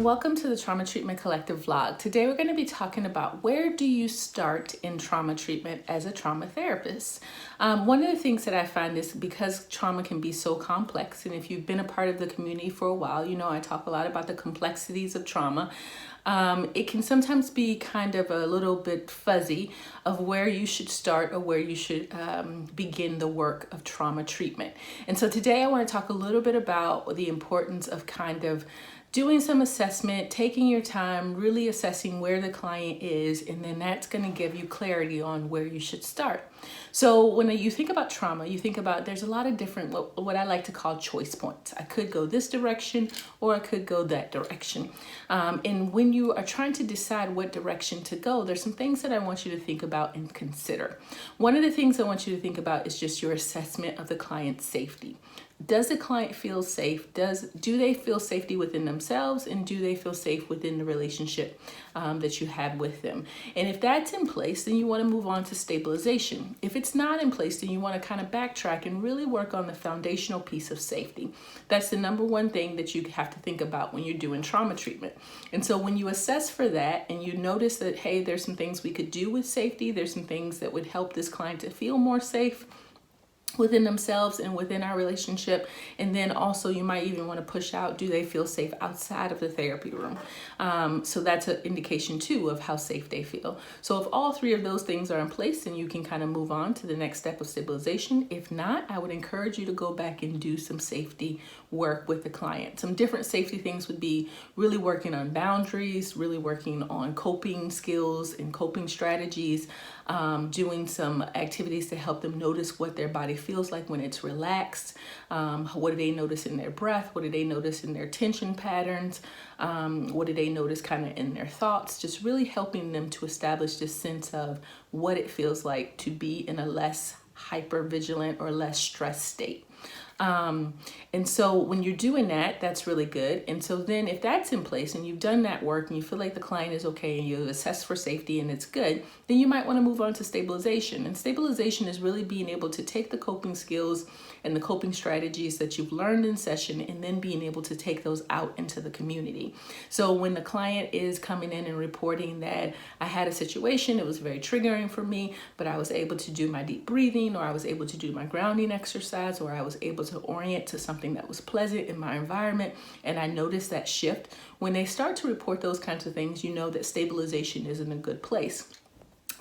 welcome to the Trauma Treatment Collective vlog. Today we're going to be talking about where do you start in trauma treatment as a trauma therapist. One of the things that I find is because trauma can be so complex, and if you've been a part of the community for a while, you know I talk a lot about the complexities of trauma. It can sometimes be kind of a little bit fuzzy of where you should start or where you should begin the work of trauma treatment. And so today I want to talk a little bit about the importance of kind of doing some assessment, taking your time, really assessing where the client is, and then that's going to give you clarity on where you should start. So when you think about trauma, you think about there's a lot of different, what I like to call choice points. I could go this direction or I could go that direction. And when you are trying to decide what direction to go, there's some things that I want you to think about and consider. One of the things I want you to think about is just your assessment of the client's safety. Does the client feel safe? Do they feel safety within themselves, and do they feel safe within the relationship that you had with them? And if that's in place, then you want to move on to stabilization. If it's not in place, then you want to kind of backtrack and really work on the foundational piece of safety. That's the number one thing that you have to think about when you're doing trauma treatment. And so when you assess for that and you notice that, hey, there's some things we could do with safety, there's some things that would help this client to feel more safe within themselves and within our relationship. And then also you might even want to push out, do they feel safe outside of the therapy room? So that's an indication too of how safe they feel. So if all three of those things are in place, then you can kind of move on to the next step of stabilization. If not, I would encourage you to go back and do some safety work with the client. Some different safety things would be really working on boundaries, really working on coping skills and coping strategies, doing some activities to help them notice what their body feels like when it's relaxed. What do they notice in their breath? What do they notice in their tension patterns? What do they notice kind of in their thoughts? Just really helping them to establish this sense of what it feels like to be in a less hyper vigilant or less stressed state. And so when you're doing that, that's really good. And so then if that's in place and you've done that work and you feel like the client is okay and you assess for safety and it's good, then you might want to move on to stabilization. And stabilization is really being able to take the coping skills and the coping strategies that you've learned in session and then being able to take those out into the community. So when the client is coming in and reporting that I had a situation, it was very triggering for me, but I was able to do my deep breathing, or I was able to do my grounding exercise, or I was able to orient to something that was pleasant in my environment, and I noticed that shift. When they start to report those kinds of things, you know that stabilization is in a good place.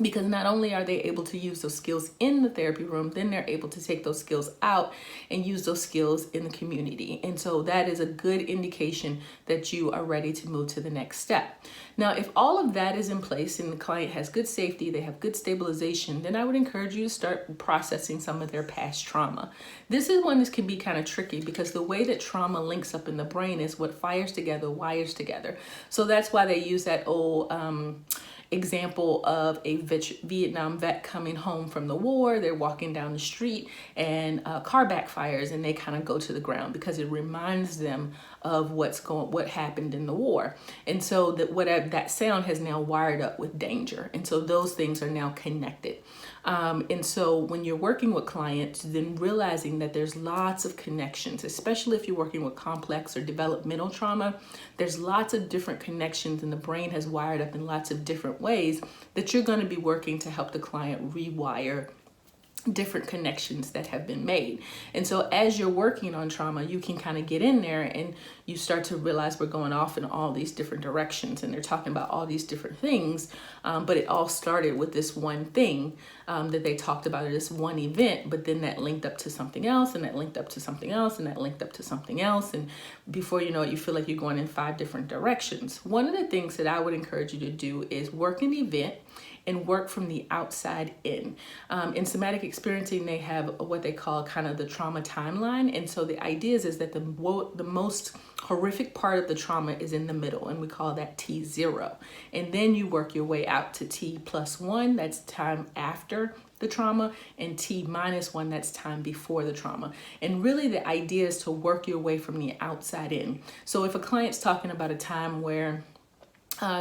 Because not only are they able to use those skills in the therapy room, then they're able to take those skills out and use those skills in the community. And so that is a good indication that you are ready to move to the next step. Now, if all of that is in place and the client has good safety, they have good stabilization, then I would encourage you to start processing some of their past trauma. This is one that can be kind of tricky because the way that trauma links up in the brain is what fires together, wires together. So that's why they use that old example of a Vietnam vet coming home from the war. They're walking down the street and a car backfires and they kind of go to the ground because it reminds them of what happened in the war. And so that sound has now wired up with danger. And so those things are now connected. And so when you're working with clients, then realizing that there's lots of connections, especially if you're working with complex or developmental trauma, there's lots of different connections and the brain has wired up in lots of different ways that you're going to be working to help the client rewire different connections that have been made. And so as you're working on trauma, you can kind of get in there and you start to realize we're going off in all these different directions and they're talking about all these different things. But it all started with this one thing that they talked about, this one event, but then that linked up to something else and that linked up to something else and that linked up to something else. And before you know it, you feel like you're going in 5 different directions. One of the things that I would encourage you to do is work an event and work from the outside in. In somatic experiencing, they have what they call kind of the trauma timeline. And so the idea is that the most horrific part of the trauma is in the middle, and we call that T0. And then you work your way out to T+1, that's time after the trauma, and T-1, that's time before the trauma. And really the idea is to work your way from the outside in. So if a client's talking about a time where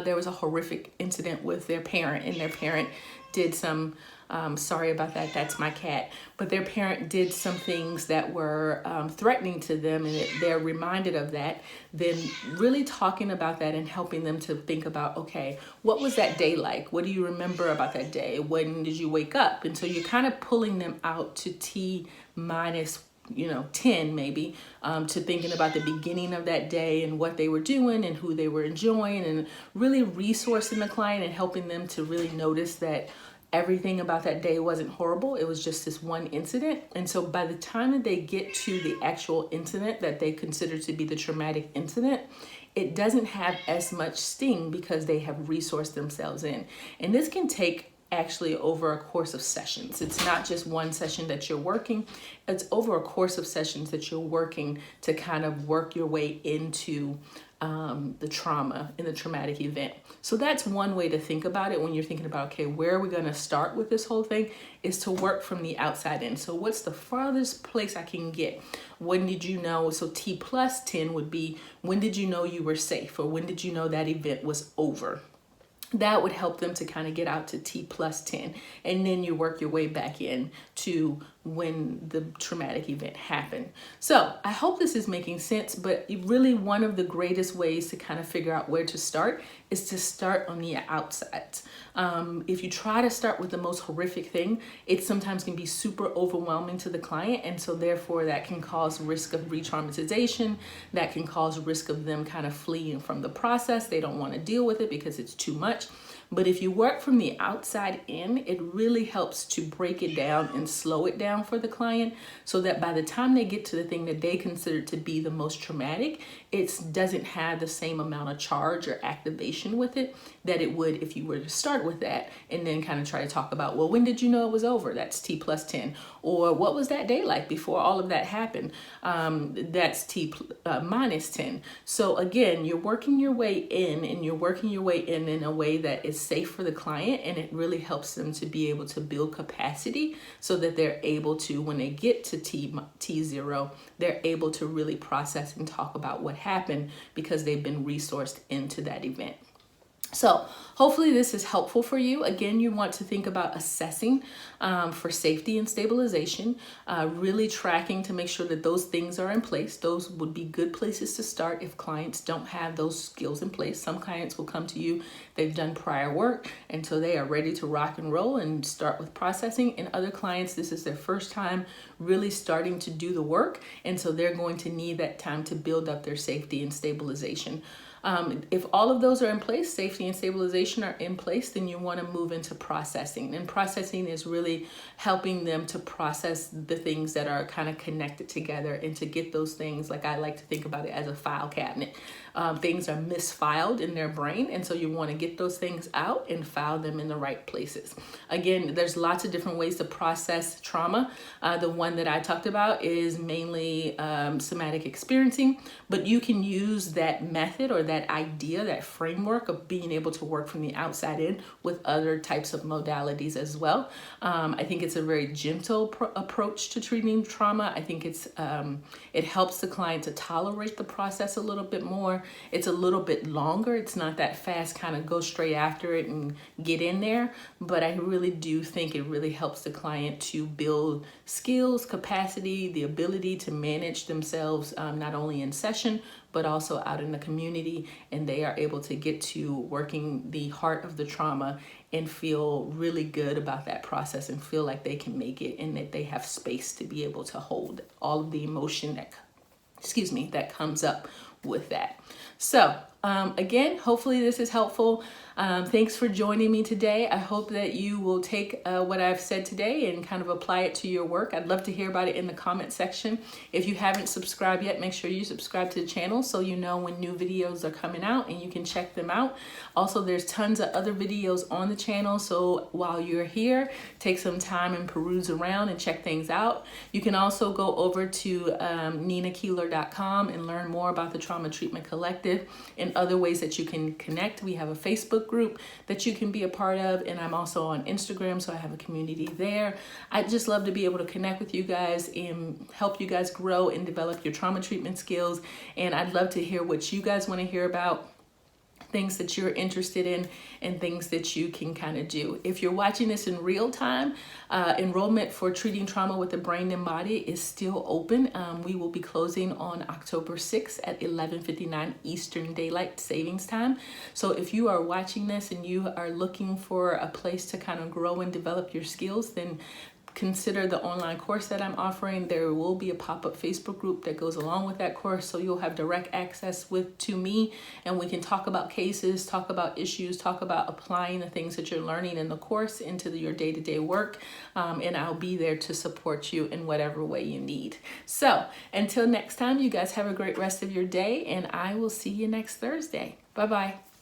there was a horrific incident with their parent and their parent did some, sorry about that, that's my cat, but their parent did some things that were threatening to them, and they're reminded of that, then really talking about that and helping them to think about, okay, what was that day like? What do you remember about that day? When did you wake up? And so you're kind of pulling them out to T minus 10 maybe, to thinking about the beginning of that day and what they were doing and who they were enjoying, and really resourcing the client and helping them to really notice that everything about that day wasn't horrible. It was just this one incident. And so by the time that they get to the actual incident that they consider to be the traumatic incident, it doesn't have as much sting because they have resourced themselves in. And this can take actually over a course of sessions. It's not just one session that you're working, it's over a course of sessions that you're working to kind of work your way into the trauma in the traumatic event. So that's one way to think about it when you're thinking about, okay, where are we going to start with this whole thing, is to work from the outside in. So what's the farthest place I can get? When did you know? So T plus 10 would be, when did you know you were safe, or when did you know that event was over? That would help them to kind of get out to T plus 10. And then you work your way back in to when the traumatic event happened. So I hope this is making sense, but really one of the greatest ways to kind of figure out where to start is to start on the outside. If you try to start with the most horrific thing, it sometimes can be super overwhelming to the client. And so therefore that can cause risk of re-traumatization. That can cause risk of them kind of fleeing from the process. They don't want to deal with it because it's too much. But if you work from the outside in, it really helps to break it down and slow it down for the client, so that by the time they get to the thing that they consider to be the most traumatic, it doesn't have the same amount of charge or activation with it that it would if you were to start with that and then kind of try to talk about, well, when did you know it was over? That's T plus 10. Or what was that day like before all of that happened? That's T minus 10. So again, you're working your way in, and you're working your way in a way that is safe for the client, and it really helps them to be able to build capacity so that they're able to, when they get to T0, they're able to really process and talk about what happened because they've been resourced into that event. So hopefully this is helpful for you. Again, you want to think about assessing for safety and stabilization, really tracking to make sure that those things are in place. Those would be good places to start if clients don't have those skills in place. Some clients will come to you, they've done prior work, and so they are ready to rock and roll and start with processing. And other clients, this is their first time really starting to do the work, and so they're going to need that time to build up their safety and stabilization. If all of those are in place, safety and stabilization are in place, then you want to move into processing. And processing is really helping them to process the things that are kind of connected together and to get those things, like I like to think about it as a file cabinet. Things are misfiled in their brain, and so you want to get those things out and file them in the right places. Again, there's lots of different ways to process trauma. The one that I talked about is mainly somatic experiencing, but you can use that method or that idea, that framework of being able to work from the outside in with other types of modalities as well. I think it's a very gentle approach to treating trauma. I think it helps the client to tolerate the process a little bit more. It's a little bit longer. It's not that fast, kind of go straight after it and get in there. But I really do think it really helps the client to build skills, capacity, the ability to manage themselves, not only in session, but also out in the community. And they are able to get to working the heart of the trauma and feel really good about that process and feel like they can make it and that they have space to be able to hold all of the emotion that comes up with that. So again, hopefully this is helpful. Thanks for joining me today. I hope that you will take what I've said today and kind of apply it to your work. I'd love to hear about it in the comment section. If you haven't subscribed yet, make sure you subscribe to the channel so you know when new videos are coming out and you can check them out. Also, there's tons of other videos on the channel, so while you're here, take some time and peruse around and check things out. You can also go over to ninakeeler.com and learn more about the Trauma Treatment Collective and other ways that you can connect. We have a Facebook group that you can be a part of, and I'm also on Instagram, so I have a community there. I'd just love to be able to connect with you guys and help you guys grow and develop your trauma treatment skills, and I'd love to hear what you guys want to hear about. things that you're interested in and things that you can kind of do. If you're watching this in real time, enrollment for Treating Trauma with the Brain and Body is still open. We will be closing on October 6th at 11:59 Eastern Daylight Savings Time. So if you are watching this and you are looking for a place to kind of grow and develop your skills, then consider the online course that I'm offering. There will be a pop-up Facebook group that goes along with that course, so you'll have direct access to me, and we can talk about cases, talk about issues, talk about applying the things that you're learning in the course into your day-to-day work, and I'll be there to support you in whatever way you need. So until next time, you guys have a great rest of your day, and I will see you next Thursday. Bye-bye.